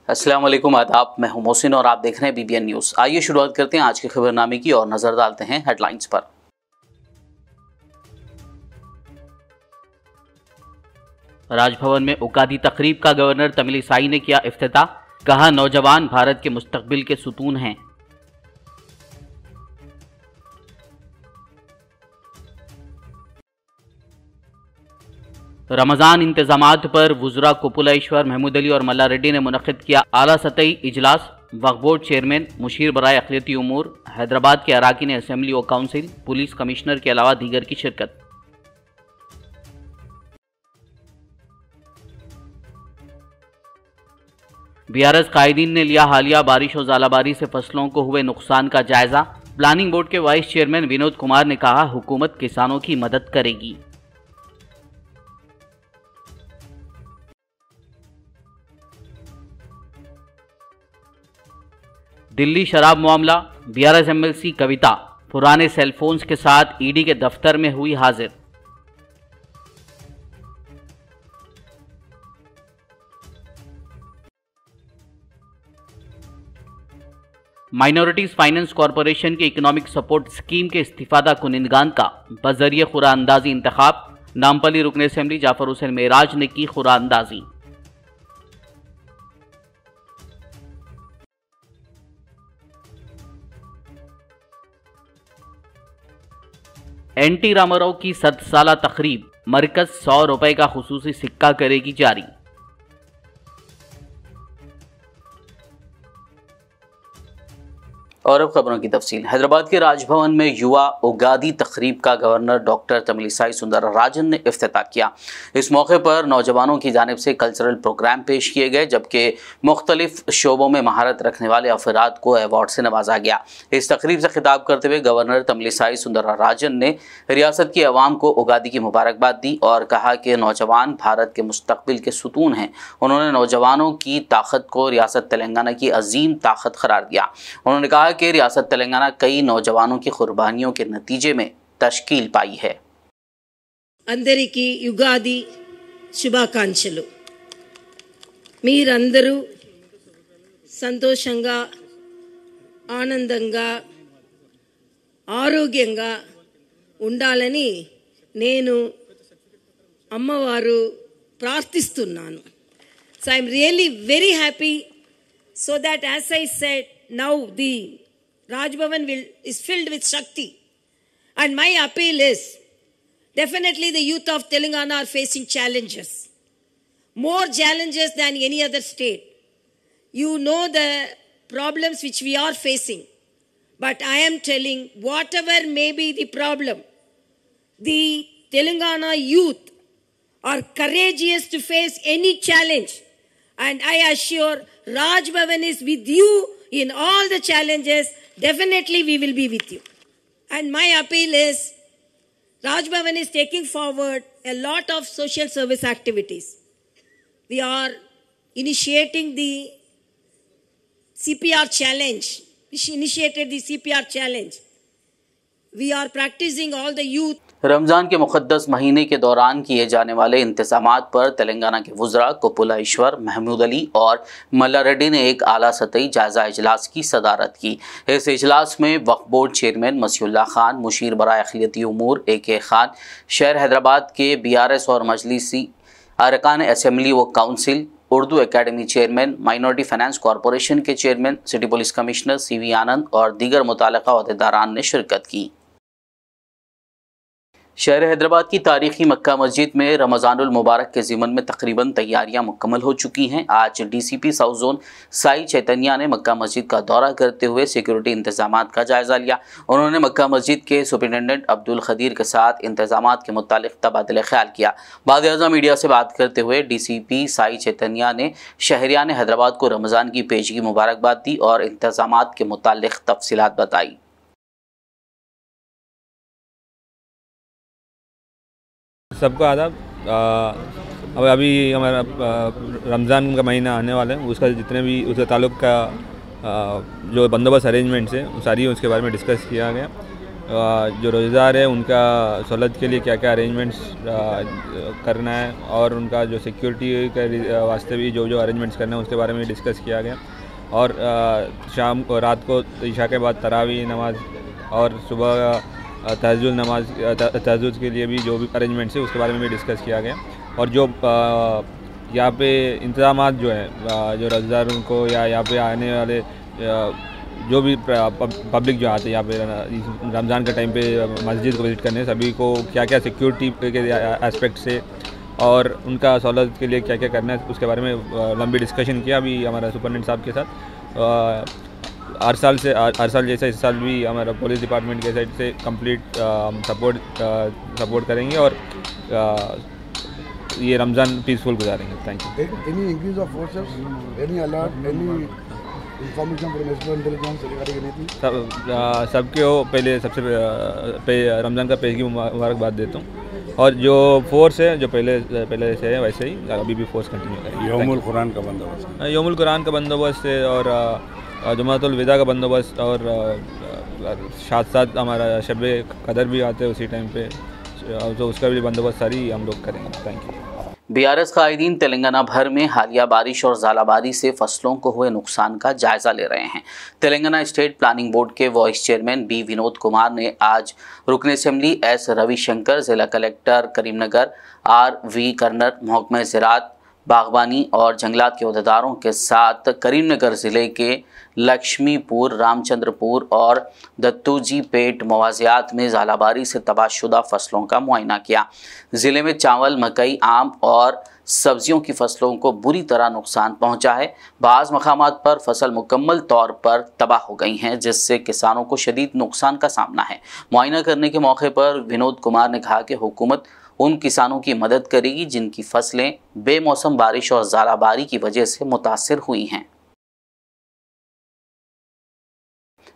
अस्सलाम वालेकुम, आदाब। मैं हूं मोहसिन और आप देख रहे हैं BBN न्यूज़। आइए शुरुआत करते हैं आज के खबरनामे की और नजर डालते हैं हेडलाइंस पर। राजभवन में उगादी तकरीब का गवर्नर तमिलिसाई ने किया इफ्तिताह। कहा, नौजवान भारत के मुस्तकबिल के सुतून हैं। रमजान इंतजामात पर वुज़रा कोपुलेश्वर, महमूद अली और मल्ला रेड्डी ने मुनक़िद किया आला सतही इजलास। वक्फ बोर्ड चेयरमैन मुशीर बराए अक़लियती उमूर, हैदराबाद के अराकीन असेंबली व काउंसिल, पुलिस कमिश्नर के अलावा दीगर की शिरकत। BRS कायदीन ने लिया हालिया बारिश और ज़ालाबारी से फसलों को हुए नुकसान का जायजा। प्लानिंग बोर्ड के वाइस चेयरमैन विनोद कुमार ने कहा, हुकूमत किसानों की मदद करेगी। दिल्ली शराब मामला, BRS MLC कविता पुराने सेलफोन्स के साथ ED के दफ्तर में हुई हाजिर। माइनॉरिटीज फाइनेंस कॉरपोरेशन के इकोनॉमिक सपोर्ट स्कीम के इस्तिफादा कुनिंदगान का बजरिए खुराअंदाजी इंतखाब। नामपली रुकन असेंबली जाफर हुसैन मेराज ने की खुराअंदाजी। NT रामाराव की 7 साला तकरीब, मरकज 100 रुपए का खुसूसी सिक्का करेगी जारी। और अब खबरों की तफसील। हैदराबाद के राजभवन में युवा उगादी तकरीब का गवर्नर डॉक्टर तमिलिसाई सुंदरराजन ने इफ्तिताह किया। इस मौके पर नौजवानों की जानिब से कल्चरल प्रोग्राम पेश किए गए, जबकि मुख्तलिफ शोबों में महारत रखने वाले अफराद को अवार्ड से नवाजा गया। इस तकरीब से खिताब करते हुए गवर्नर तमिलिसाई सुंदरराजन ने रियासत की अवाम को उगादी की मुबारकबाद दी और कहा कि नौजवान भारत के मुस्तकबिल के सुतून हैं। उन्होंने नौजवानों की ताकत को रियासत तेलंगाना की अजीम ताकत करार दिया। उन्होंने कहा कि रियासत तेलंगाना कई नौजवानों की कुर्बानियों के नतीजे में तश्कील पाई है। अंदरिकी युगादी शुभाकांक्षलु। మీరందరూ సంతోషంగా ఆనందంగా ఆరోగ్యంగా ఉండాలని నేను అమ్మవారు ప్రార్థిస్తున్నాను. So I am really very happy, so that as I said, now the Raj Bhavan is filled with Shakti. And my appeal is, definitely the youth of Telangana are facing challenges. More challenges than any other state. You know the problems which we are facing. But I am telling, whatever may be the problem, the Telangana youth are courageous to face any challenge. And I assure, Raj Bhavan is with you in all the challenges. Definitely we will be with you. And my appeal is, Raj Bhavan is taking forward a lot of social service activities. We are initiating the CPR challenge. We initiated the CPR challenge. We are practicing all the youth. Ramzan के मुक़द्दस महीने के दौरान किए जाने वाले इंतज़ामात पर तेलंगाना के वुज़रा कोपुलेश्वर, महमूद अली और मल्ला रेड्डी ने एक आला सतही जायज़ा इजलास की सदारत की। इस इजलास में वक्फ बोर्ड चेयरमैन मसीउल्लाह खान, मुशीर बराए अक़लियती उमूर AK खान, शहर हैदराबाद के BRS और मजलिसी अरकान असेंबली व council, Urdu academy chairman, minority finance corporation के chairman, city police commissioner CV Anand और दीगर मुतल्लिक़ा अहदेदारान ने शिरकत की। शहर हैदराबाद की तारीखी मक्का मस्जिद में रमज़ानुल मुबारक के ज़िमन में तकरीबन तैयारियां मुकम्मल हो चुकी हैं। आज DCP south zone Sai Chaitanya ने मक्का मस्जिद का दौरा करते हुए सिक्योरिटी इंतजामात का जायज़ा लिया। उन्होंने मक्का मस्जिद के सुपरिटेंडेंट अब्दुल खदीर के साथ इंतजामात के मुतालिक तबादला ख्याल किया। बाद मीडिया से बात करते हुए DCP साई चैतन्या ने शहरियान हैदराबाद को रमज़ान की पेशगी मुबारकबाद दी और इंतजामात के मुतालिक तफसीलात बताई। सबको आदाब। अब अभी हमारा रमज़ान का महीना आने वाला है, उसका जितने भी उसके ताल्लुक़ का जो बंदोबस्त अरेंजमेंट्स है सारी उसके बारे में डिस्कस किया गया। जो रोज़ेदार है उनका सहूलत के लिए क्या क्या अरेंजमेंट्स करना है और उनका जो सिक्योरिटी के वास्ते भी जो जो अरेंजमेंट्स करना है उसके बारे में डिस्कस किया गया। और शाम को रात को इशा के बाद तरावी नमाज और सुबह तहज्जुद के लिए भी जो भी अरेंजमेंट्स है उसके बारे में भी डिस्कस किया गया। और जो यहाँ पे इंतज़ाम जो है जो रोज़ेदारों को या यहाँ पे आने वाले जो भी पब्लिक जो आते हैं यहाँ पे रमज़ान के टाइम पे मस्जिद को विज़िट करने, सभी को क्या क्या सिक्योरिटी के एस्पेक्ट से और उनका सहूलत के लिए क्या क्या करना है उसके बारे में लंबी डिस्कशन किया अभी हमारा सुपरिटेंडेंट साहब के साथ। हर साल जैसा इस साल भी हमारा पुलिस डिपार्टमेंट के साइड से कंप्लीट सपोर्ट करेंगे और ये रमज़ान पीसफुल गुजारेंगे। Thank you. Any increase of forces, any alert, any information from national intelligence regarding anything? सबके हो पहले सबसे रमज़ान का पेशगी मुबारकबाद देता हूँ। और जो फोर्स है जो पहले से है वैसे ही अभी भी फोर्स कंटिन्यू करेगी। यौमुल कुरान का बंदोबस्त, यौमुल कुरान का बंदोबस्त है और जुमातुल विदा का बंदोबस्त और साथ साथ हमारा शब कदर भी आते हैं उसी टाइम पे, तो उसका भी बंदोबस्त सारी हम लोग करेंगे। Thank you. बीआरएस कायदीन तेलंगाना भर में हालिया बारिश और ज़ालाबारी से फसलों को हुए नुकसान का जायजा ले रहे हैं। तेलंगाना स्टेट प्लानिंग बोर्ड के vice chairman B Vinod Kumar ने आज रुकन असेंबली एस रविशंकर, जिला collector Karimnagar R V Karnan, महकमा ज़राअत, बागबानी और जंगलात के अहदेदारों के साथ करीमनगर ज़िले के लक्ष्मीपुर, रामचंद्रपुर और दत्तूजी पेट मवाजियात में ज़ालाबारी से तबाहशुदा फसलों का मुआयना किया। ज़िले में चावल, मकई, आम और सब्जियों की फसलों को बुरी तरह नुकसान पहुंचा है। बाज़ मकामात पर फसल मुकम्मल तौर पर तबाह हो गई हैं, जिससे किसानों को शदीद नुकसान का सामना है। मुआयना करने के मौके पर विनोद कुमार ने कहा कि हुकूमत उन किसानों की मदद करेगी जिनकी फसलें बेमौसम बारिश और ज़ालाबारी की वजह से मुतासिर हुई हैं।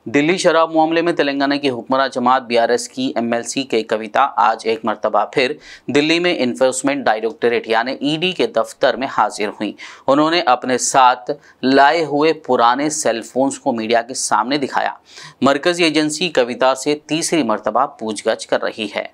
दिल्ली शराब मामले में तेलंगाना की हुक्मरां जमात बीआरएस की एमएलसी के कविता आज एक मरतबा फिर दिल्ली में इन्फोर्समेंट डायरेक्टरेट यानी ईडी के दफ्तर में हाजिर हुई। उन्होंने अपने साथ लाए हुए पुराने सेलफोन्स को मीडिया के सामने दिखाया। मरकजी एजेंसी कविता से तीसरी मरतबा पूछगछ कर रही है।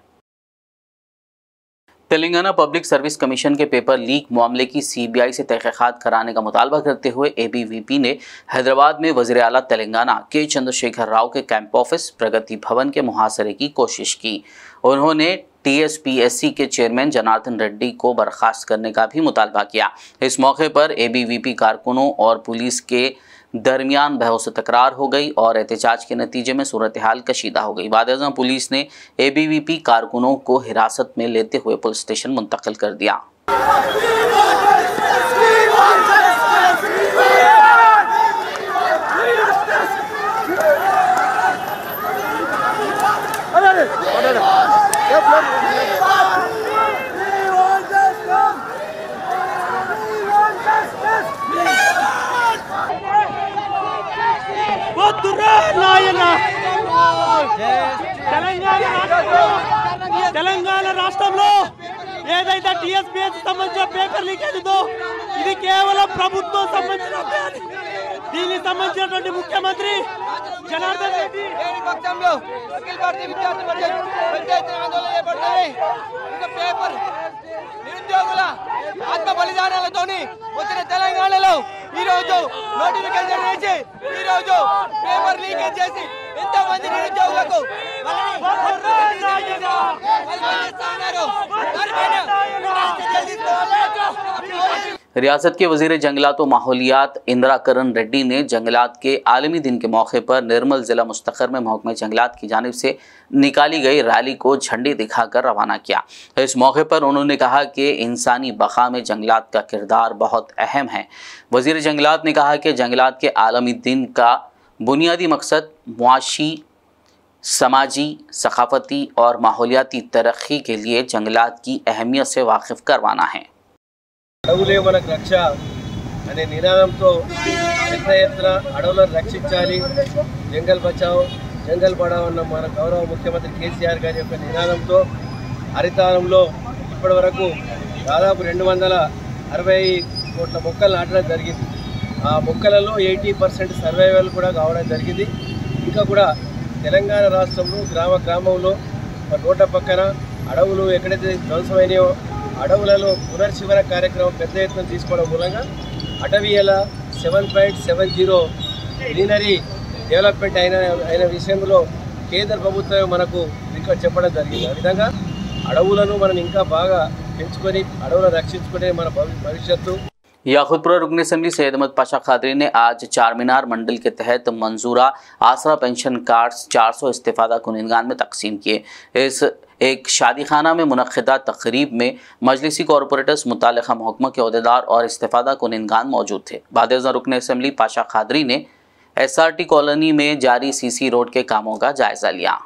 तेलंगाना पब्लिक सर्विस कमीशन के पेपर लीक मामले की सीबीआई से तहकीकात कराने का मुतालबा करते हुए एबीवीपी ने हैदराबाद में वज़ीर आला तेलंगाना के चंद्रशेखर राव के कैंप ऑफिस प्रगति भवन के मुहासरे की कोशिश की। उन्होंने टीएसपीएससी के चेयरमैन जनार्दन रेड्डी को बर्खास्त करने का भी मुतालबा किया। इस मौके पर एबीवीपी कारकुनों और पुलिस के दरमियान बहस तकरार हो गई और एहतजाज के नतीजे में सूरत हाल कशीदा हो गई। बाद पुलिस ने एबीवीपी कारकुनों को हिरासत में लेते हुए पुलिस स्टेशन मुंतकिल कर दिया। తెలంగాణ రాష్ట్రంలో ఏదైతే టీఎస్పీఎస్ సంబంధించిన పేపర్ లీకేజ్ ఉందో ఇది కేవలం ప్రభుత్వం సంబంధించిన అభ్యర్థి। దీనికి సంబంధించినటువంటి ముఖ్యమంత్రి జనార్దన్ రెడ్డి పక్షంలో అఖిల భారతీయ విద్యార్థి పరిషత్ పంచాయతీ ఆందోళన చేపట్టారు। ఒక పేపర్ నిరుద్యోగుల ఆత్మ బలిదానాలతోని వచ్చిన తెలంగాణలో ఈ రోజు నోటిఫికేషన్ చేసి ఈ రోజు పేపర్ లీకేజ్ చేసి ఎంతమంది నిరుద్యోగులకు रियासत के वजीर जंगलात व माहौलियात इंदिरा करण रेड्डी ने जंगलात के आलमी दिन के मौके पर निर्मल जिला मुस्तखर में महकमा जंगलात की जानिब से निकाली गई रैली को झंडी दिखाकर रवाना किया। इस मौके पर उन्होंने कहा कि इंसानी बका में जंगलात का किरदार बहुत अहम है। वजीर जंगलात ने कहा कि जंगलात के आलमी दिन का बुनियादी मकसद मुआशी, समाजी, सकाफती और माहौलियाती तरक्की के लिए जंगलात की अहमियत से वाकिफ करवाना है। అడవులే మనకు రక్ష అనే నినాదంతో పెద్ద ఎత్తున అడవులను రక్షించాలి, జంగల్ బచావ్ జంగల్ పడావ్ అన్న మన గౌరవ ముఖ్యమంత్రి కేసీఆర్ గారి యొక్క నినాదంతో హరితారంలో ఇప్పటి వరకు దాదాపు 260 కోట్ల మొక్కలు నాటడం జరిగింది। ఆ మొక్కలలో 80% సర్వైవల్ కూడా కావడం జరిగింది। ఇంకా కూడా తెలంగాణ రాష్ట్రంలో గ్రామ గ్రామంలో రోడ్ల పక్కన అడవులు ఎక్కడైతే ధ్వంసమైనాయో అడవులలో పునర్జీవన కార్యక్రమం పెద్ద ఎత్తున తీసుకోవడం మూలంగా అటవీల 7.70 గ్రీనరీ డెవలప్మెంట్ అయిన విషయంలో కేంద్ర ప్రభుత్వం మనకు ఇక్కడ చెప్పడం జరిగింది. ఆ విధంగా అడవులను మనం ఇంకా బాగా పెంచుకొని అడవులను రక్షించుకునే మన భవిష్యత్తు। याकूतपुरा रुकन असम्बली सैयद अहमद पाशा खादरी ने आज चारमीनार मंडल के तहत मंजूरा आसरा पेंशन कार्ड्स 400 इस्तेफादा कुनिंदगान में तकसीम किए। इस एक शादी खाना में मुनक्किदा तकरीब में मजलिसी कॉरपोरेटर्स, मुतालिका महकमा के अहदेदार और इस्तेफादा कुनिंदगान मौजूद थे। बाद रुकन असम्बली पाशा खादरी ने SRT कॉलोनी में जारी CC रोड के कामों का जायजा लिया।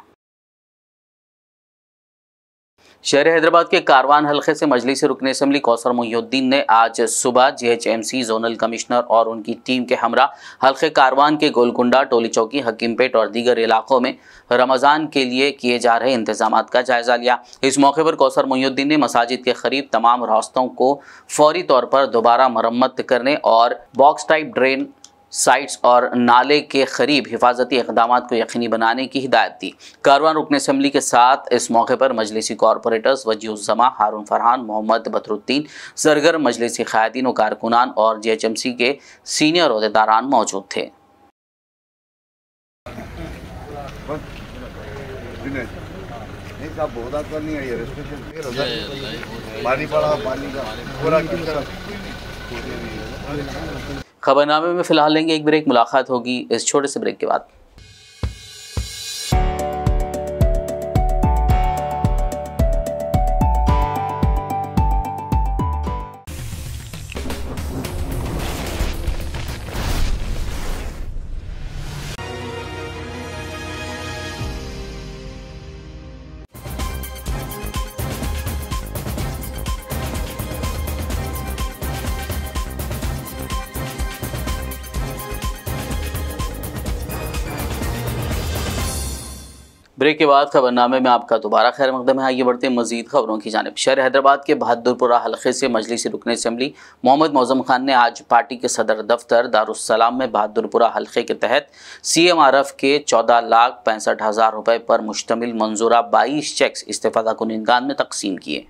शहर हैदराबाद के कारवान हल्के से मजलिस रुकन असम्बली कौसर मोहिउद्दीन ने आज सुबह GHMC जोनल कमिश्नर और उनकी टीम के हमरा हल्के कारवान के गोलकुंडा, टोली चौकी, हकीमपेट और दीगर इलाकों में रमज़ान के लिए किए जा रहे इंतजामात का जायजा लिया। इस मौके पर कौसर मोहिउद्दीन ने मसाजिद के करीब तमाम रास्तों को फौरी तौर पर दोबारा मरम्मत करने और बॉक्स टाइप ड्रेन साइट्स और नाले के करीब हिफाजती इक़दाम को यकीनी बनाने की हिदायत दी। कारवान रुकन असम्बली के साथ इस मौके पर मजलिसी कॉरपोरेटर्स वजीउज़्ज़मा, हारून फरहान, मोहम्मद बदरुद्दीन, सरगर्म मजलिसी क़यादीन व कारकुनान और GHMC के सीनियर अहदेदारान मौजूद थे। खबरनामे में फिलहाल लेंगे एक ब्रेक। मुलाकात होगी इस छोटे से ब्रेक के बाद। ब्रेक के बाद खबरनामे में आपका दोबारा खैर मकदम है। आइए बढ़ते हैं मजीद खबरों की जानिब। शहर हैदराबाद के बहादुरपुरा हल्के से मजलिसी रुकन असम्बली मोहम्मद मौज़म खान ने आज पार्टी के सदर दफ्तर दारुस्सलाम में बहादुरपुरा हल्के के तहत CMRF के 14,65,000 रुपये पर मुश्तमिल मंजूरा 22 चेक्स इस्तेफादा कुनिंदगान में तकसीम किए।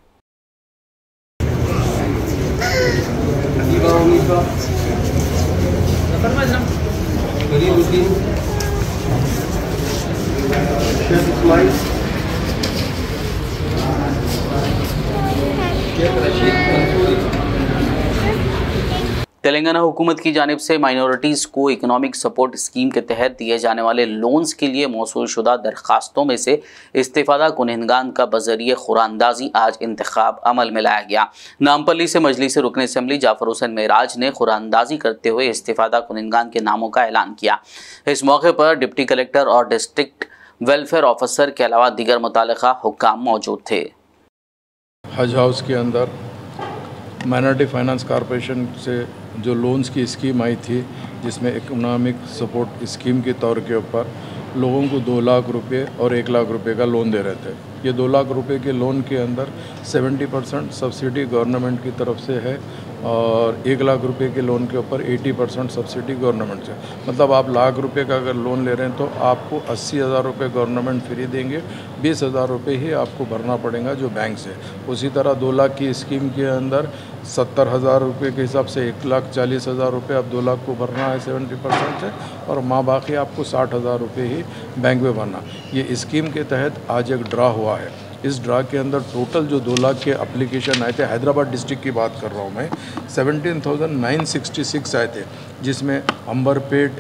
तेलंगाना हुकूमत की जानिब से माइनॉरिटीज़ को इकोनॉमिक सपोर्ट स्कीम के तहत दिए जाने वाले लोन्स के लिए मौसूल शुदा दरखास्तों में से इस्तेफादा कुनिंदगान का बजरिए खुरानंदाजी आज इंतखाब अमल में लाया गया। नामपल्ली से मजलिस रुकन असम्बली जाफर हुसैन मेराज ने खुरानंदाजी करते हुए इस्तेफादा कुनिंदगान के नामों का ऐलान किया। इस मौके पर डिप्टी कलेक्टर और डिस्ट्रिक्ट वेलफेयर ऑफिसर के अलावा दीगर मुतालिका हुक्काम मौजूद थे। हज हाउस के अंदर माइनॉरिटी फाइनेंस कॉरपोरेशन से जो लोन्स की स्कीम आई थी, जिसमें इकोनॉमिक सपोर्ट स्कीम के तौर के ऊपर लोगों को 2 लाख रुपये और 1 लाख रुपये का लोन दे रहे थे। ये 2 लाख रुपये के लोन के अंदर 70% सब्सिडी गवर्नमेंट की तरफ से है और 1 लाख रुपये के लोन के ऊपर 80% सब्सिडी गवर्नमेंट से। मतलब आप लाख रुपये का अगर लोन ले रहे हैं तो आपको 80,000 रुपये गवर्नमेंट फ्री देंगे, 20,000 रुपये ही आपको भरना पड़ेगा जो बैंक से। उसी तरह 2 लाख की स्कीम के अंदर 70,000 रुपये के हिसाब से 1,40,000 रुपये अब 2 लाख को भरना है 70% से, और बाकी आपको 60,000 रुपये ही बैंक में भरना। ये स्कीम के तहत आज एक ड्रा हुआ है। इस ड्रा के अंदर टोटल जो 2 लाख के एप्लीकेशन आए थे, हैदराबाद डिस्ट्रिक्ट की बात कर रहा हूँ मैं, 17,966 आए थे, जिसमें अंबरपेट,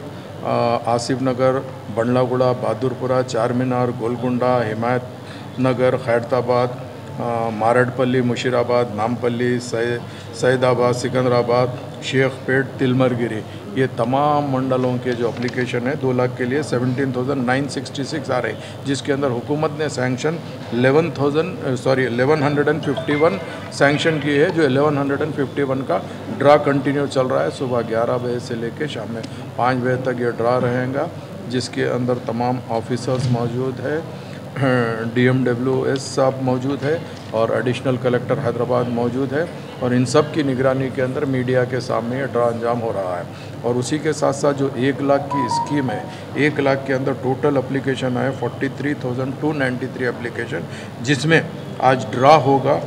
आसिफ नगर, बंडलागुड़ा, बहादुरपुरा, चारमीनार, गोलकुंडा, हिमायत नगर, खैरताबाद, मारडपल्ली, मुशीराबाद, नामपल्ली, सैदाबाद, सिकंदराबाद, शेखपेट, तिलमरगिरी, ये तमाम मंडलों के जो एप्लीकेशन है 2 लाख के लिए 17,966 आ रहे हैं, जिसके अंदर हुकूमत ने सैंक्शन 1151 सैंक्शन किए है। जो 1151 का ड्रा कंटिन्यू चल रहा है। सुबह 11 बजे से लेकर शाम में 5 बजे तक ये ड्रा रहेगा, जिसके अंदर तमाम ऑफिसर्स मौजूद है, DMWS साहब मौजूद है और एडिशनल कलेक्टर हैदराबाद मौजूद है और इन सब की निगरानी के अंदर मीडिया के सामने ये ड्रा अंजाम हो रहा है। और उसी के साथ साथ जो 1 लाख की स्कीम है, 1 लाख के अंदर टोटल एप्लीकेशन आए 43,293 एप्लीकेशन, जिसमें आज ड्रा होगा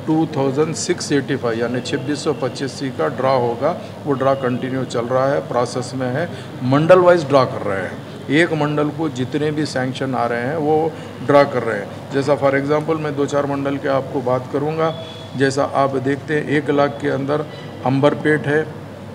2685 यानी 2625 का ड्रा होगा। वो ड्रा कंटिन्यू चल रहा है, प्रोसेस में है। मंडल वाइज ड्रा कर रहे हैं, एक मंडल को जितने भी सैंक्शन आ रहे हैं वो ड्रा कर रहे हैं। जैसा फॉर एग्जांपल मैं 2-4 मंडल के आपको बात करूंगा। जैसा आप देखते हैं 1 लाख के अंदर अंबरपेट है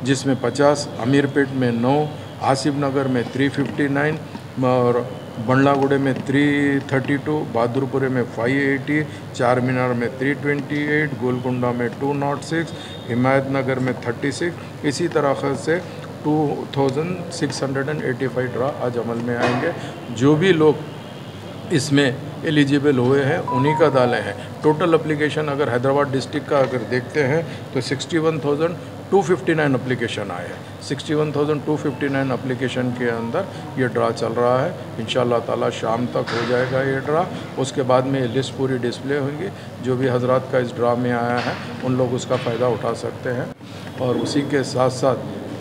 जिसमें 50, अमीरपेट में 9, आसिफ नगर में 359 और बंडलागुड़े में 332, बहादुरपुरे में 580, चार मीनार में 328, गोलकुंडा में 206, हिमायत नगर में 36। इसी तरह से 2685 ड्रा आज अमल में आएंगे। जो भी लोग इसमें एलिजिबल हुए हैं उन्हीं का डाले हैं। टोटल एप्लीकेशन अगर हैदराबाद डिस्ट्रिक्ट का अगर देखते हैं तो 61,259 एप्लीकेशन आए हैं। 61,259 एप्लीकेशन के अंदर ये ड्रा चल रहा है। इंशाअल्लाह ताला शाम तक हो जाएगा ये ड्रा। उसके बाद में ये लिस्ट पूरी डिस्प्ले होंगी। जो भी हजरात का इस ड्रा में आया है उन लोग उसका फ़ायदा उठा सकते हैं। और उसी के साथ साथ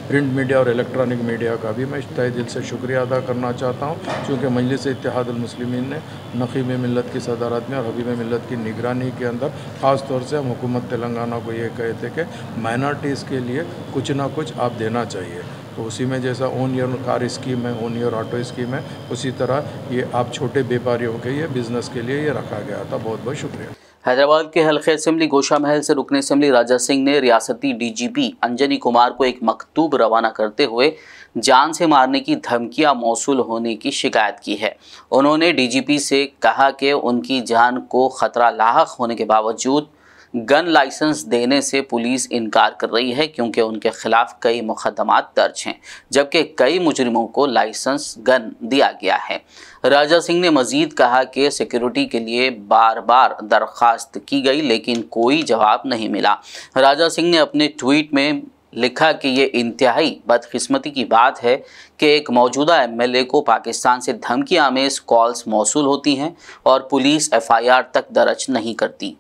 प्रिंट मीडिया और इलेक्ट्रॉनिक मीडिया का भी मैं तहे दिल से शुक्रिया अदा करना चाहता हूँ, क्योंकि मजलिस इत्तेहादुल मुस्लिमीन ने नक़ीब मिल्लत की सदारत में और हबीब मिल्लत की निगरानी के अंदर ख़ास तौर से हम हुकूमत तेलंगाना को ये कहे थे कि माइनॉरिटीज़ के लिए कुछ ना कुछ आप देना चाहिए। तो उसी में जैसा ओन योर कार स्कीम है, ओन योर ऑटो स्कीम है, उसी तरह ये आप छोटे व्यापारियों के ये बिज़नेस के लिए ये रखा गया था। बहुत बहुत शुक्रिया। हैदराबाद के हल्के असेंबली गोशा महल से रुकन असेंबली राजा सिंह ने रियासती डीजीपी अंजनी कुमार को एक मकतूब रवाना करते हुए जान से मारने की धमकियां मौसूल होने की शिकायत की है। उन्होंने डीजीपी से कहा कि उनकी जान को खतरा लाहक होने के बावजूद गन लाइसेंस देने से पुलिस इनकार कर रही है, क्योंकि उनके खिलाफ कई मुकदमात दर्ज हैं, जबकि कई मुजरिमों को लाइसेंस गन दिया गया है। राजा सिंह ने मजीद कहा कि सिक्योरिटी के लिए बार बार दरख्वास्त की गई लेकिन कोई जवाब नहीं मिला। राजा सिंह ने अपने ट्वीट में लिखा कि ये इंतहाई बदकिस्मती की बात है कि एक मौजूदा एमएलए को पाकिस्तान से धमकी आमेज कॉल्स मौसूल होती हैं और पुलिस FIR तक दर्ज नहीं करती।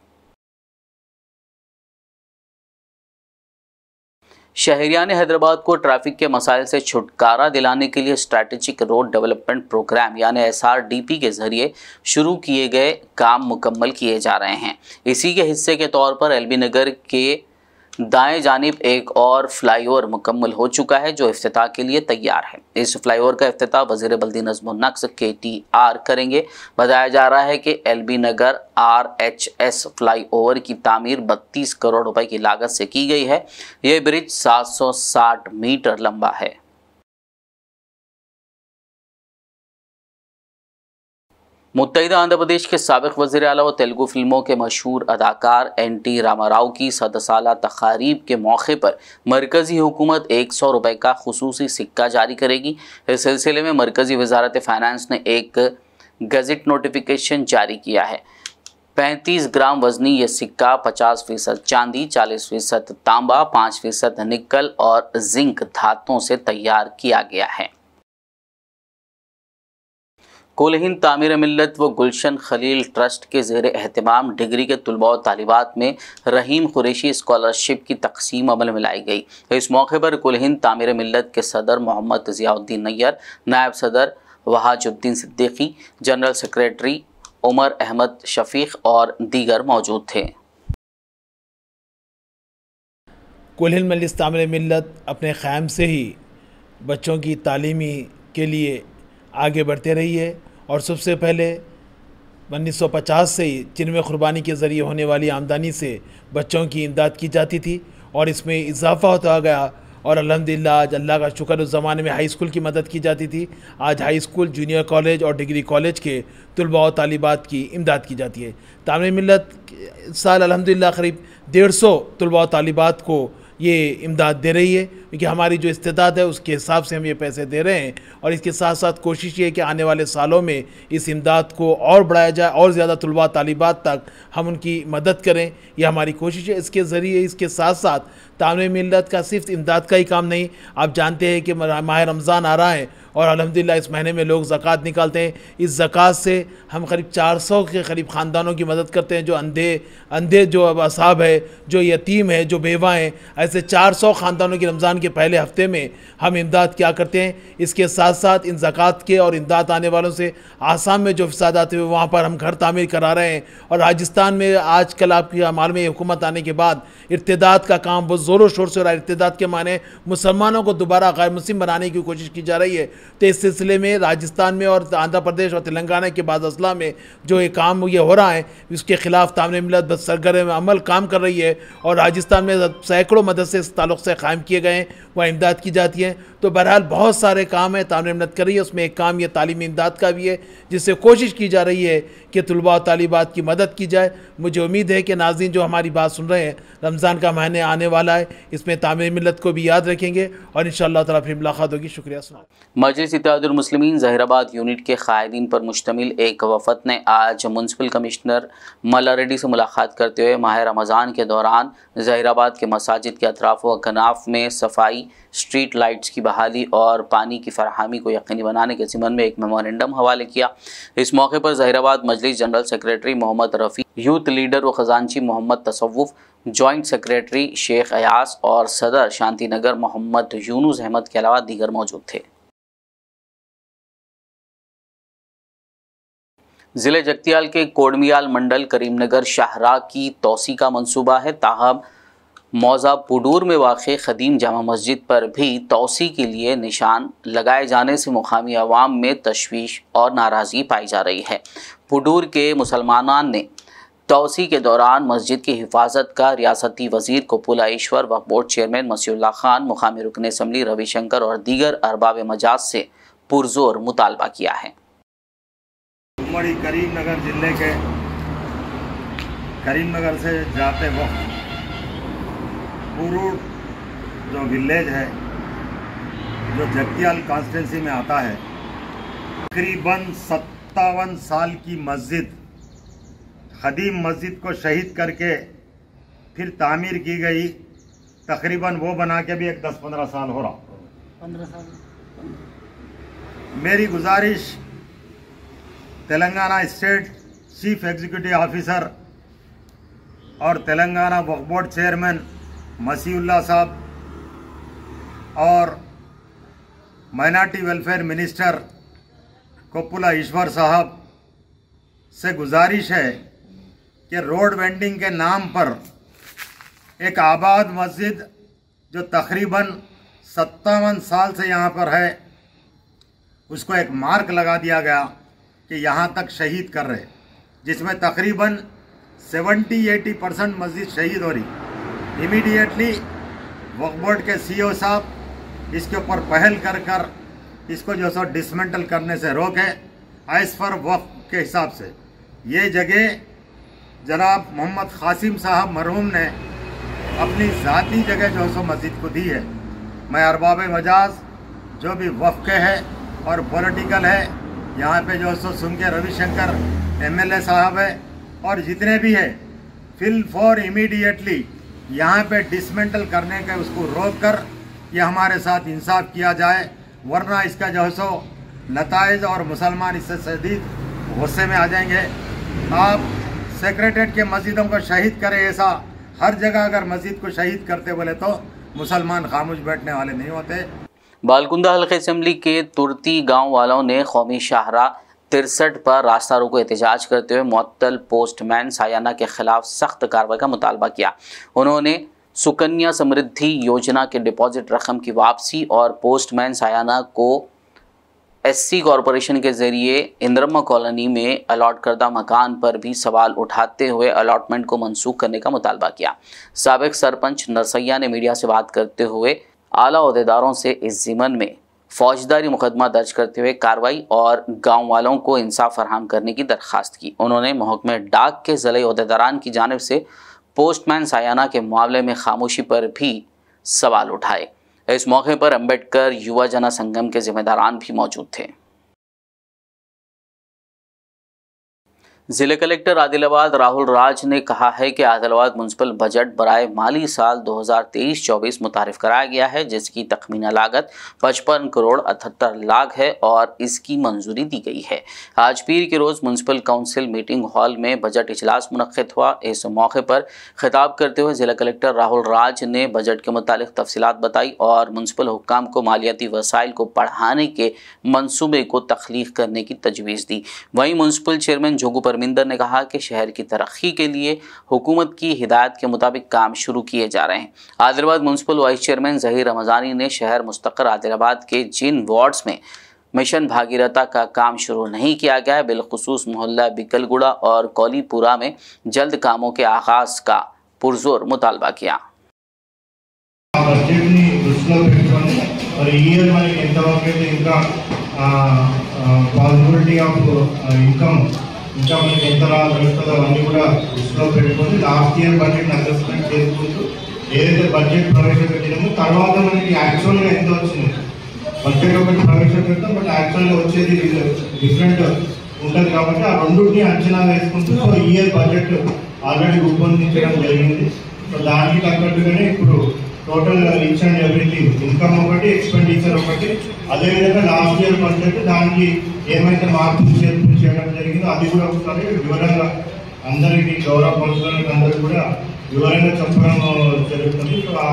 शहरियान हैदराबाद को ट्रैफिक के मसाइल से छुटकारा दिलाने के लिए स्ट्रैटेजिक रोड डेवलपमेंट प्रोग्राम यानी SRDP के जरिए शुरू किए गए काम मुकम्मल किए जा रहे हैं। इसी के हिस्से के तौर पर LB नगर के दाएं जानिब एक और फ्लाईओवर मुकम्मल हो चुका है जो इफ्तिताह के लिए तैयार है। इस फ्लाईओवर का इफ्तिताह वज़ीर बल्दी नज़्म नक्श KTR करेंगे। बताया जा रहा है कि LB नगर RHS फ्लाईओवर की तामीर 32 करोड़ रुपए की लागत से की गई है। यह ब्रिज 760 मीटर लंबा है। मुत्तहिदा आंध्र प्रदेश के साबिक़ वज़ीर आला व तेलुगु फिल्मों के मशहूर अदाकार NT रामाराव की 100 साला तक़रीब के मौके पर मरकज़ी हुकूमत 100 रुपये का खुसूसी सिक्का जारी करेगी। इस सिलसिले में मरकज़ी वज़ारत फ़ाइनेंस ने एक गज़ट नोटिफिकेशन जारी किया है। 35 ग्राम वज़नी ये सिक्का 50% चांदी, 40% तांबा, 5% निकल और जिंक धातुओं से तैयार किया गया है। कुल-हिंद तामीर मिल्लत व गुलशन खलील ट्रस्ट के ज़ेर एहतमाम डिग्री के तलबा और तालिबात में रहीम कुरैशी स्कॉलरशिप की तकसीम अमल में लाई गई। इस मौके पर कुल-हिंद तामीर मिल्लत के सदर मोहम्मद ज़ियाउद्दीन नैयर, नायब सदर वहाजुद्दीन सिद्दीकी, जनरल सेक्रेटरी उमर अहमद शफीक और दीगर मौजूद थे। कुल-हिंद मजलिस तामीर मिल्लत अपने क़याम से ही बच्चों की तालीमी के लिए आगे बढ़ते रही है और सबसे पहले 1950 से ही जिनमें क़ुरबानी के ज़रिए होने वाली आमदनी से बच्चों की इमदाद की जाती थी और इसमें इजाफ़ा होता गया और अल्हम्दुलिल्लाह आज अल्लाह का शुक्र उस ज़माने में हाई स्कूल की मदद की जाती थी। आज हाई स्कूल, जूनियर कॉलेज और डिग्री कॉलेज के तलबा और तालिबात की इमदाद की जाती है। तामीर मिल्लत साल अल्हम्दुलिल्लाह करीब 150 तलबा और तालिबात को ये इमदाद दे रही है, क्योंकि हमारी जो इस्तेदाद है उसके हिसाब से हम ये पैसे दे रहे हैं। और इसके साथ साथ कोशिश ये है कि आने वाले सालों में इस इमदाद को और बढ़ाया जाए और ज़्यादा तलबा तालिबात तक हम उनकी मदद करें, ये हमारी कोशिश है। इसके ज़रिए इसके साथ साथ तामीर मिल्लत का सिर्फ इमदाद का ही काम नहीं, आप जानते हैं कि माह रमज़ान आ रहा है और अल्हम्दुलिल्लाह इस महीने में लोग ज़कात निकालते हैं। इस ज़कात से हम करीब 400 के करीब ख़ानदानों की मदद करते हैं, जो अंधे जो असाब है, जो यतीम है, जो बेवा हैं, ऐसे 400 ख़ानदानों की रमज़ान के पहले हफ्ते में हम इमदाद क्या करते हैं। इसके साथ साथ इन ज़कात के और इमदाद आने वालों से आसाम में जो फ़सादात हुए वहाँ पर हम घर तामीर करा रहे हैं। और राजस्थान में आजकल आपकी मालूम में हुकूमत आने के बाद इर्तिदाद का काम बहुत ज़ोरों शोर से हो रहा है। इर्तिदाद के माने मुसलमानों को दोबारा गैर मुस्लिम बनाने की कोशिश की जा रही है। तो इस सिलसिले में राजस्थान में और आंध्र प्रदेश और तेलंगाना के बाद अजला में जो ये काम ये हो रहा है, इसके ख़िलाफ़ तामीर मिल्लत सरगर्म अमल काम कर रही है। और राजस्थान में सैकड़ों मदरसे इस ताल्लुक़ से कायम किए गए हैं, वहाँ इमदाद की जाती है। तो बहरहाल बहुत सारे काम है तामीर मिल्लत कर रही है, उसमें एक काम ये तालीमी इमदाद का भी है, जिससे कोशिश की जा रही है कि तलबा और तालिबात की मदद की जाए। मुझे उम्मीद है कि नाज़रीन जो हमारी बात सुन रहे हैं, रमज़ान का महीने आने वाला है, इसमें तामीर मिल्लत को भी याद रखेंगे और इंशाअल्लाह ताला फिर मुलाकात होगी। शुक्रिया। मजलिस इत्तेहादुल मुस्लिमीन ज़हीराबाद यूनिट के कायदीन पर मुश्तमिल एक वफ़द ने आज म्युनिसिपल कमिश्नर मल्लारेड्डी से मुलाकात करते हुए माह रमज़ान के दौरान ज़हीराबाद के मसाजिद के अतराफ़ व कनाफ में सफाई, स्ट्रीट लाइट्स की बहाली और पानी की फराहमी को यकीनी बनाने के ज़िम्मन में एक मेमोरेंडम हवाले किया। इस मौके पर Zaheerabad Majlis general secretary Mohammed Rafi, youth leader व ख़जानची मोहम्मद तसव्वुफ़, जॉइंट सेक्रेटरी शेख अयास और सदर शांति नगर मोहम्मद यूनुस अहमद के अलावा दीगर मौजूद थे। ज़िले जगतियाल के कोडमियाल मंडल करीमनगर शाहराह की तोसी का मंसूबा है, ताहम मौज़ा पुडूर में वाक़ ख़दीम जामा मस्जिद पर भी तोसी के लिए निशान लगाए जाने से मुकामी अवाम में तशवीश और नाराज़गी पाई जा रही है। पुडूर के मुसलमानान ने तोसी के दौरान मस्जिद की हिफाजत का रियासती वज़ीर कोपुला ईश्वर, वक्फ बोर्ड चेयरमैन मसीउल्लाह खान, मुकामी रुकन असम्बली रविशंकर और दीगर अरबाब मजाज से पुरजोर मुतालबा किया है। उमड़ी करीमनगर ज़िले के करीमनगर से जाते वक्त पुरूर जो विलेज है, जो जगतियाल कॉन्स्टिट्यूंसी में आता है, तकरीबन 57 साल की मस्जिद, खदीम मस्जिद को शहीद करके फिर तामीर की गई। तकरीबन वो बना के भी एक 10-15 साल हो रहा। 15 साल। मेरी गुजारिश Telangana state chief executive officer और तेलंगाना वक्फ बोर्ड चेयरमैन मसीउल्लाह साहब और माइनॉरिटी वेलफेयर मिनिस्टर कोपुला ईश्वर साहब से गुजारिश है कि रोड वेंडिंग के नाम पर एक आबाद मस्जिद जो तकरीबन 57 साल से यहाँ पर है, उसको एक मार्क लगा दिया गया कि यहाँ तक शहीद कर रहे, जिसमें तकरीबन 70-80% मस्जिद शहीद हो रही। इमीडिएटली वक्फ बोर्ड के सीईओ साहब इसके ऊपर पहल कर इसको जो सो डिसमेंटल करने से रोके। एज पर वक्फ के हिसाब से ये जगह जनाब मोहम्मद कासिम साहब मरहूम ने अपनी ज़ाती जगह जो सो मस्जिद को दी है। मैं अरबाब मजाज जो भी वक्फ के है और पॉलिटिकल है, यहाँ पे जो सो सुन के रविशंकर MLA साहब है और जितने भी है, फिल फॉर इमीडिएटली यहाँ पे डिसमेंटल करने का उसको रोक कर ये हमारे साथ इंसाफ किया जाए, वरना इसका जो है सो नताइज और मुसलमान इससे शदीद गुस्से में आ जाएंगे। आप सेक्रेटरीट के मस्जिदों को शहीद करें, ऐसा हर जगह अगर मस्जिद को शहीद करते बोले तो मुसलमान खामोश बैठने वाले नहीं होते। बालकुंदा हल्के असेंबली के तुर्ती गांव वालों ने कौमी शाहराह 63 पर रास्ता रोको एहतजाज करते हुए मुअत्तल पोस्टमैन सायाना के खिलाफ सख्त कार्रवाई का मुतालबा किया। उन्होंने सुकन्या समृद्धि योजना के डिपॉजिट रकम की वापसी और पोस्टमैन सायाना को SC कॉरपोरेशन के जरिए इंद्रम्मा कॉलोनी में अलॉट करदा मकान पर भी सवाल उठाते हुए अलॉटमेंट को मनसूख करने का मुतालबा किया। साबिक सरपंच नरसैया ने मीडिया से बात करते हुए आला ओहदेदारों से इस ज़िमन में फौजदारी मुकदमा दर्ज करते हुए कार्रवाई और गांव वालों को इंसाफ फराहम करने की दरख्वास्त की। उन्होंने महकमे डाक के ज़िले ओहदेदारान की जानिब से पोस्टमैन सायाना के मामले में खामोशी पर भी सवाल उठाए। इस मौके पर अम्बेडकर युवा जना संगम के जिम्मेदारान भी मौजूद थे। जिले कलेक्टर आदिलाबाद राहुल राज ने कहा है कि आदिलाबाद म्युनिसिपल बजट बराए माली साल 2023-24 मुतारिफ कराया गया है, जिसकी तखमीना लागत 55 करोड़ 78 लाख है और इसकी मंजूरी दी गई है। आज पीर के रोज़ म्युनिसिपल काउंसिल मीटिंग हॉल में बजट इजलास मुनक्किद हुआ। इस मौके पर खिताब करते हुए जिला कलेक्टर राहुल राज ने बजट के मुतालिक तफसीलात बताई और म्युनिसिपल हुक्काम को मालियाती वसाइल को बढ़ाने के मंसूबे को तख्लीक करने की तजवीज़ दी। वहीं म्युनिसिपल चेयरमैन जोगू परमिंदर ने कहा कि शहर की तरक्की के लिए हुकूमत की हिदायत के मुताबिक काम शुरू किए जा रहे हैं। Adilabad municipal vice chairman Zaheer Ramzani ने शहर मुस्तक़र आदिलाबाद के जिन वार्ड्स में मिशन भागीरथा का काम शुरू नहीं किया गया है, बिलखुसूस मोहल्ला बिकलगुड़ा और कौलीपुरा में जल्द कामों के आगाज़ का पुरजोर मुतालबा किया। ఇంకా మనకి ఎంత దొరుకుతుందో అవన్నీ కూడా దృష్టిలో పెట్టుకొని లాస్ట్ ఇయర్ బడ్జెట్ అసెస్మెంట్ చేసుకుంటూ ఏదైతే బడ్జెట్ ప్రవేశపెట్టినామో తర్వాత మనకి యాక్చువల్గా ఎంత వచ్చింది బడ్జెట్ ఒకటి ప్రవేశపెడతాం, బట్ యాక్చువల్గా వచ్చేది డిఫరెంట్ ఉంటుంది కాబట్టి ఆ రెండుని అంచనా వేసుకుంటూ సో ఇయర్ బడ్జెట్ ఆల్రెడీ రూపొందించడం జరిగింది. సో దానికి తగ్గట్టుగానే ఇప్పుడు total reach and everything income ఒకటి, ఎక్స్పెండిచర్ ఒకటి, అదేవిధంగా లాస్ట్ ఇయర్ బడ్జెట్ దానికి ఏమైతే మార్పులు చేర్పులు చేయడం జరిగిందో అది కూడా ఒకసారి వివరంగా అందరికీ గౌరవ కౌన్సిలర్లకు అందరికీ కూడా వివరంగా చెప్పడం జరుగుతుంది. సో ఆ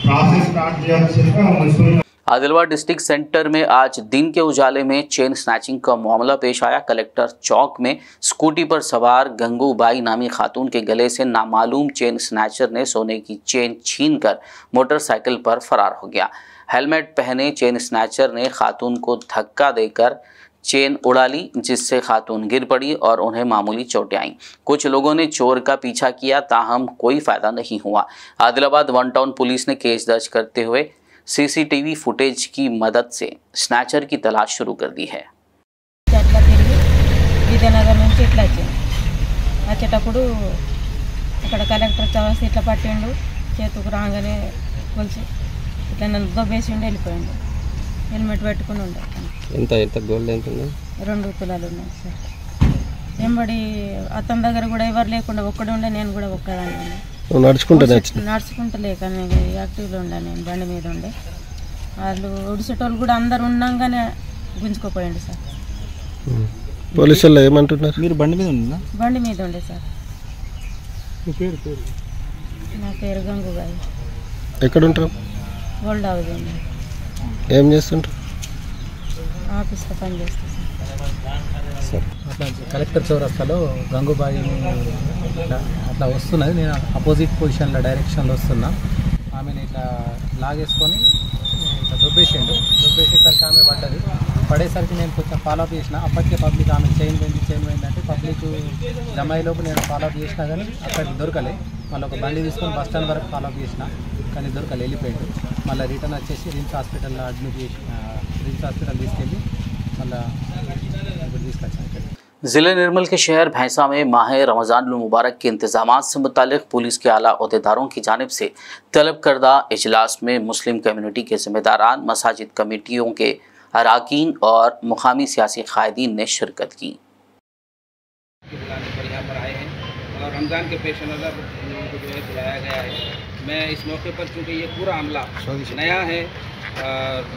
ప్రాసెస్ స్టార్ట్ చేయాల్సిందిగా మున్సిపల్ आदिलाबाद डिस्ट्रिक्ट सेंटर में आज दिन के उजाले में चेन स्नैचिंग का मामला पेश आया। कलेक्टर चौक में स्कूटी पर सवार गंगूबाई नामी खातून के गले से नामालूम चेन स्नैचर ने सोने की चेन छीनकर मोटरसाइकिल पर फरार हो गया। हेलमेट पहने चेन स्नैचर ने खातून को धक्का देकर चेन उड़ा ली, जिससे खातून गिर पड़ी और उन्हें मामूली चोटें आईं। कुछ लोगों ने चोर का पीछा किया, ताहम कोई फायदा नहीं हुआ। आदिलाबाद वन टाउन पुलिस ने केस दर्ज करते हुए सीसीटीवी फुटेज की मदद से स्नैचर की तलाश शुरू कर दी है। విజయనగరం నుంచి ఇట్లా వచ్చేటప్పుడు అక్కడ కలెక్టర్ చౌరస్తా ఇట్లా పట్టిండు, చేతుకు రాగానే కొలిసి ఇట్లా నన్ను దొబ్బేసిండు, వెళ్ళిపోయిండు. హెల్మెట్ పెట్టుకుని ఉండే. ఎంత గోల్డ్ ఎంత ఉంది? 2 తులాలు ఉన్నాయి సార్. వెంబడి అతని దగ్గర కూడా ఎవరు లేకుండా ఒక్కడే ఉండే, నేను కూడా ఒక్కదాన్ని నడుచుకుంటలేక యాక్టివ్లో ఉండే, నేను బండి మీద ఉండే. వాళ్ళు ఒడిసేటోళ్ళు కూడా అందరు ఉన్నాగానే గుంజుకోపోయిండు సార్. పోలీసు వాళ్ళు ఏమంటున్నారు? మీరు బండి మీద ఉందా? బండి మీద ఉండే సార్. నా పేరు గంగుబాయి. ఎక్కడ ఉంటారు? గోల్డ్ హౌస్ ఉంది. ఏం చేస్తుంటారు? ఆఫీస్లో పని చేస్తాను సార్. అట్లా కలెక్టర్ చౌరస్తాలో గంగుబాయి అట్లా వస్తున్నది, నేను అపోజిట్ పొజిషన్లో డైరెక్షన్లో వస్తున్నా. ఆమెను ఇట్లా లాగేసుకొని ఇట్లా దొబ్బేసేసరికి ఆమె పడ్డది. పడేసరికి నేను కొంచెం ఫాలోఅప్ చేసిన. అప్పటికే పబ్లిక్ ఆమె చైన్ పోయింది అంటే పబ్లిక్ జమాయిలోపు నేను ఫాలోఅప్ చేసినా కానీ అక్కడికి దొరకలే. మళ్ళీ ఒక బండి తీసుకొని బస్ స్టాండ్ వరకు ఫాలోఅప్ చేసిన, కానీ దొరకలే, వెళ్ళిపోయాడు. మళ్ళీ రిటర్న్ వచ్చేసి రిమ్స్ హాస్పిటల్లో అడ్మిట్ చేసి రిమ్స్ హాస్పిటల్ తీసుకెళ్ళి మళ్ళీ ఇప్పుడు తీసుకొచ్చాను. ज़िले निर्मल के शहर भैंसा में माह रमज़ान मुबारक के इंतजामात से मुतालिक पुलिस के आला अहदेदारों की जानिब से तलब करदा इजलास में मुस्लिम कम्युनिटी के ज़िम्मेदारान, मसाजिद कमेटियों के अरकान और मुकामी सियासी कायदीन ने शिरकत की। यहाँ पर आए हैं और रमज़ान के पेश नज़र को जो है बुलाया गया है। मैं इस मौके पर चूँकि ये पूरा अमला नया है,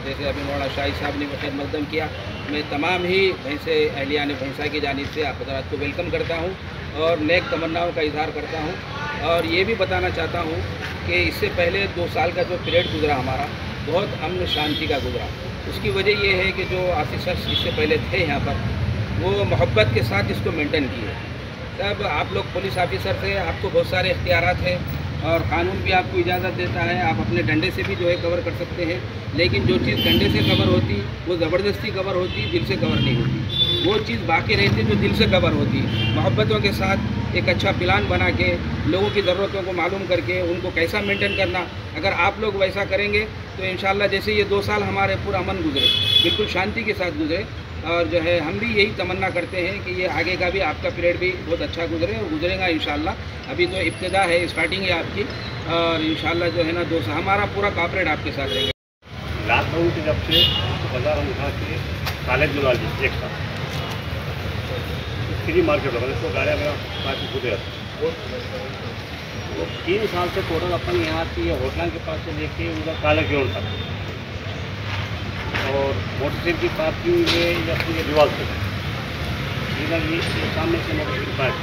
जैसे अभी मौलाना शाही साहब ने खैर मकदम किया, मैं तमाम ही भैंसे अहलियान भैंसा की जानिब से आप हज़रात को वेलकम करता हूँ और नेक तमन्नाओं का इजहार करता हूँ। और ये भी बताना चाहता हूँ कि इससे पहले 2 साल का जो पीरियड गुजरा हमारा बहुत अमन शांति का गुजरा। उसकी वजह ये है कि जो ऑफिसर्स इससे पहले थे यहाँ पर वो मोहब्बत के साथ इसको मेंटेन किए। तब आप लोग पुलिस ऑफिसर थे, आपको बहुत सारे इख्तियारात हैं और कानून भी आपको इजाज़त देता है, आप अपने डंडे से भी जो है कवर कर सकते हैं। लेकिन जो चीज़ डंडे से कवर होती वो ज़बरदस्ती कवर होती, दिल से कवर नहीं होती। वो चीज़ बाकी रहती जो दिल से कवर होती। मोहब्बतों के साथ एक अच्छा प्लान बना के लोगों की ज़रूरतों को मालूम करके उनको कैसा मेंटेन करना, अगर आप लोग वैसा करेंगे तो इंशाल्लाह जैसे ये 2 साल हमारे पूरा अमन गुजरे, बिल्कुल शांति के साथ गुजरे। और जो है हम भी यही तमन्ना करते हैं कि ये आगे का भी आपका पीरियड भी बहुत अच्छा गुजरे और गुजरेगा इंशाल्लाह। अभी तो इब्तिदा है, स्टार्टिंग है आपकी, और इंशाल्लाह जो है ना 2 साल हमारा पूरा कॉपरेट आपके साथ रहेगा। लॉकडाउन के जब से बाजार हम उठा के कॉलेज में एक साथ फ्री मार्केट होगा, इसको गाड़ियाँ मेरा काफ़ी खुद है। 3 साल से टोटल अपन यहाँ की होटल के पास से लेके उधर काला ग्राउंड था और मोटरसाइकिल की पार्किंग ये अपनी रिवाज से इधर ये सामने से मोटरसाइकिल पार्क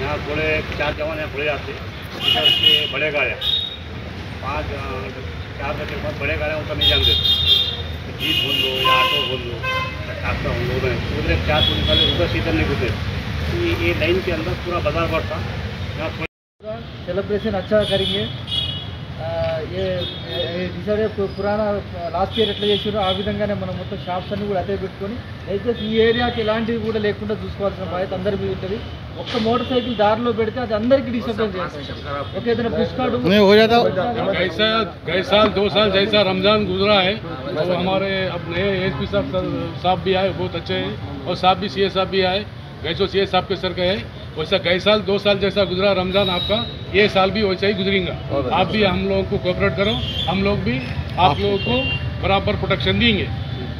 यहाँ थोड़े 4 जवान यहाँ खड़े जाते, इधर से बड़े गाड़ियाँ 4 बजे के बाद बड़े गाड़ियाँ उतर नहीं जाने देते, जीप बोल लो या ऑटो बोल लो या टाटा बोल लो, उधर 4 पुलिस वाले उधर से इधर नहीं घुसे। तो ये लाइन के अंदर पूरा बाजार भर था, यहाँ सेलिब्रेशन अच्छा करेंगे। ये డిసైడ్ పురాణ లాస్ట్ ఇయర్ ఎట్లా చేసారో ఆ విధంగానే మనం మొత్తం షాప్స్ అన్ని కూడా అదే పెట్టుకొని దయచేసి ఈ ఏరియాకి ఎలాంటివి కూడా లేకుండా చూసుకోవాల్సిన బాధ్యత అందరి మీద ఉంటుంది। ఒక్క మోటార్ సైకిల్ దారిలో పెడితే అది అందరికీ డిస్టర్బెన్స్ చేస్తుంది। ఓకే ఏదైనా పుష్ కార్డు हो जाता गए साल 2 साल जैसा रमज़ान गुजरा है तो हमारे अपने एसपी साहब भी आए, बहुत अच्छे हैं, और साहब भी सीए साहब भी आए, गैसो सीए साहब के सर गए। वैसा गए साल 2 साल जैसा गुजरा रमज़ान आपका, ये साल भी वैसा ही गुजरेगा। आप भी हम लोगों को कोऑपरेट करो, हम लोग भी आप लोगों को बराबर प्रोटेक्शन देंगे।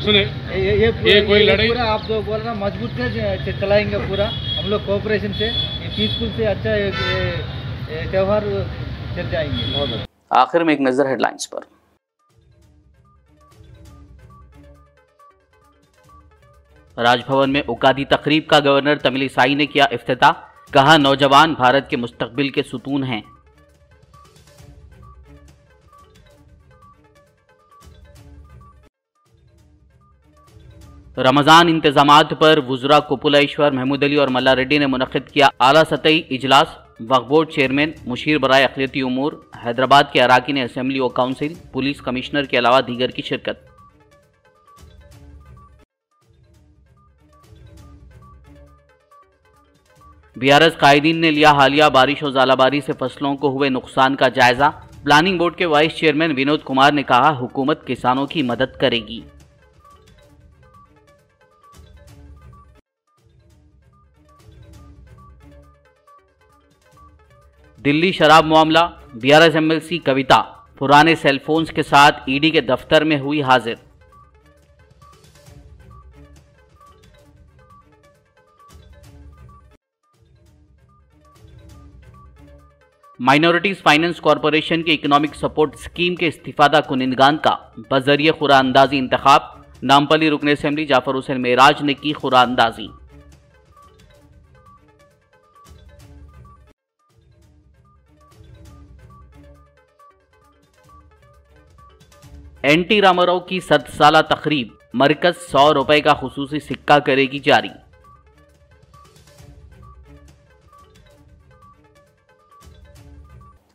सुने ये कोई लड़ाई आप जो बोल रहे मजबूत से चलाएंगे पूरा, हम लोग कोऑपरेशन से पीसफुल से अच्छा त्यौहार चल जाएंगे। आखिर में एक नज़र हेडलाइंस पर। राजभवन में उगादी तकरीब का गवर्नर तमिलिसाई ने किया इफ्तिताह, कहा नौजवान भारत के मुस्तकबिल के सुतून हैं। रमजान इंतजामात पर वुज़रा कुपुलेश्वर, महमूद अली और मल्ला रेड्डी ने मुनक़िद किया आला सतही इजलास। वक्फ बोर्ड चेयरमैन मुशीर बराए अक़लियती उमूर, हैदराबाद के अराकीन असेंबली व काउंसिल, पुलिस कमिश्नर के अलावा दीगर की शिरकत। बीआरएस कायदीन ने लिया हालिया बारिश और ज़ालाबारी से फसलों को हुए नुकसान का जायजा। प्लानिंग बोर्ड के वाइस चेयरमैन विनोद कुमार ने कहा हुकूमत किसानों की मदद करेगी। दिल्ली शराब मामला, बीआरएस एमएलसी कविता पुराने सेलफोन्स के साथ ईडी के दफ्तर में हुई हाजिर। माइनॉरिटीज फाइनेंस कॉरपोरेशन के इकोनॉमिक सपोर्ट स्कीम के इस्तिफादा कुनिंदगान का बजरिए खुराअंदाजी इंतखाब। नामपली रुकन असेंबली जाफर हुसैन मेराज ने की खुराअंदाजी। एनटी रामाराव की 7 साला तकरीब, मरकज 100 रुपए का खुसूसी सिक्का करेगी जारी।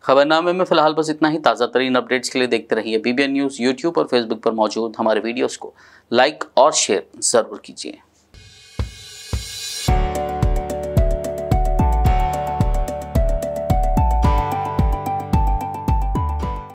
खबरनामे में फिलहाल बस इतना ही। ताज़ा तरीन अपडेट्स के लिए देखते रहिए BBN न्यूज़। यूट्यूब और फेसबुक पर मौजूद हमारे वीडियोस को लाइक और शेयर ज़रूर कीजिए।